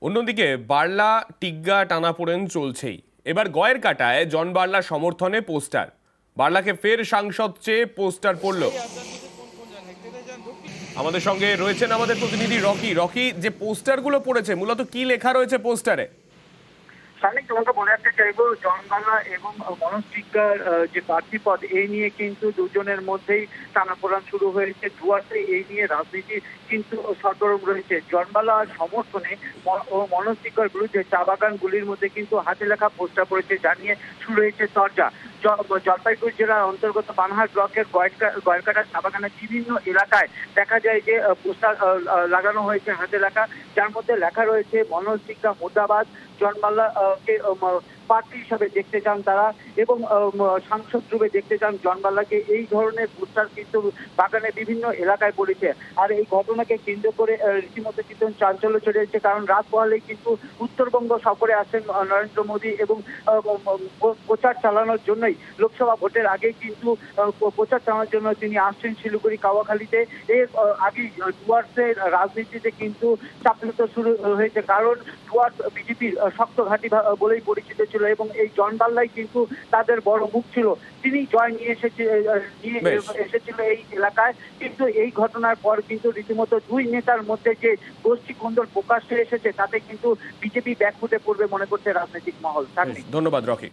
অন্যদিকে বার্লা টিগ্গা টানাপোড়েন চলছেই। এবার গয়ের কাটায় জন বার্লা সমর্থনে পোস্টার। বার্লাকে ফের সাংসদ চেয়ে পোস্টার পড়ল। আমাদের সঙ্গে রয়েছেন আমাদের প্রতিনিধি রকি। রকি, যে পোস্টারগুলো পড়েছে মূলত কি লেখা রয়েছে পোস্টারে? সামনে তোমাকে বলে রাখতে চাইবো, জন বাংলা এবং মনোজ টিগ্গার যে প্রার্থী পদ এই নিয়ে কিন্তু দুজনের মধ্যেই টানাপোড়েন শুরু হয়েছে। ডুয়ার্সে এই নিয়ে রাজনীতি কিন্তু সরগরম রয়েছে। জন বাংলার সমর্থনে ও মনোজ টিগ্গার বিরুদ্ধে চা বাগানগুলির মধ্যে কিন্তু হাতে লেখা পোস্টার পড়েছে, যা নিয়ে শুরু হয়েছে চর্চা। জলপাইগুড়ি জেলার অন্তর্গত বানহাট ব্লকের গয়েরকাটা চা বাগানের বিভিন্ন এলাকায় দেখা যায় যে পোস্টার লাগানো হয়েছে হাতে লেখা, যার মধ্যে লেখা রয়েছে মনোজ টিগ্গা মুর্দাবাদ, জন বাংলা কে প্রার্থী হিসাবে দেখতে চান তারা, এবং সাংসদ রূপে দেখতে চান জন বাংলাকে। এই ধরনের পোস্টার কিন্তু বাগানে বিভিন্ন এলাকায় পড়েছে। আর এই ঘটনাকে কেন্দ্র করে রীতিমতো কিন্তু চাঞ্চল্য ছড়িয়েছে, কারণ রাত পোহালেই কিন্তু উত্তরবঙ্গ সফরে আসেন নরেন্দ্র মোদী এবং প্রচার চালানোর জন্যই লোকসভা ভোটের আগেই কিন্তু প্রচার চালানোর জন্য তিনি আসছেন শিলিগুড়ি কাওয়াখালীতে। এর আগে ডুয়ার্সের রাজনীতিতে কিন্তু চাপলুতো শুরু হয়েছে, কারণ ডুয়ার্স বিজেপির শক্ত ঘাঁটি বলেই পরিচিত ছিল, এবং এই জন বাংলাই কিন্তু তাদের বড় মুখ ছিল। তিনি জয় নিয়ে এসেছিল এই এলাকায়। কিন্তু এই ঘটনার পর কিন্তু রীতিমতো দুই নেতার মধ্যে যে গোষ্ঠী কোন্দল প্রকাশ্যে এসেছে, তাতে কিন্তু বিজেপি ব্যাকফুটে পড়বে মনে করছে রাজনৈতিক মহল। ধন্যবাদ রকি।